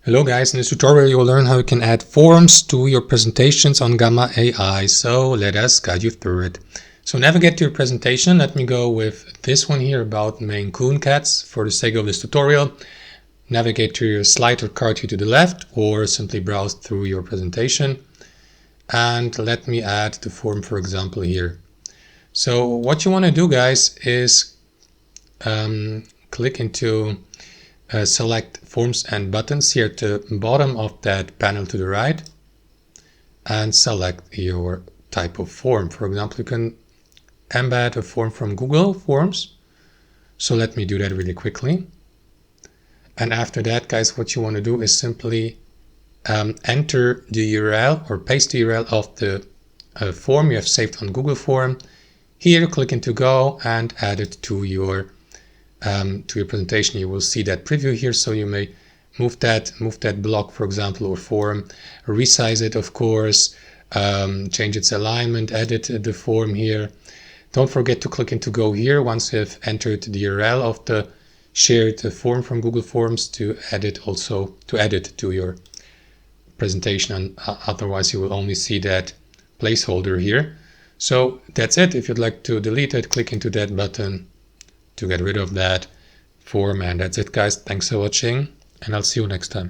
Hello guys, in this tutorial you will learn how you can add forms to your presentations on Gamma AI. So let us guide you through it. So navigate to your presentation. Let me go with this one here about Maine Coon cats for the sake of this tutorial. Navigate to your slide or card here to the left, or simply browse through your presentation. And let me add the form, for example, here. So what you want to do, guys, is click into select forms and buttons here at the bottom of that panel to the right and select your type of form. For example, you can embed a form from Google Forms. So let me do that really quickly. And after that, guys, what you want to do is simply enter the URL or paste the URL of the form you have saved on Google Form. Here, click into Go and add it to your presentation. You will see that preview here, so you may move that block, for example, or form, resize it, of course, change its alignment, edit the form here. Don't forget to click into Go here once you have entered the URL of the shared form from Google Forms to add it to your presentation, and otherwise you will only see that placeholder here. So that's it. If you'd like to delete it, click into that button to get rid of that form. And that's it, guys. Thanks for watching, and I'll see you next time.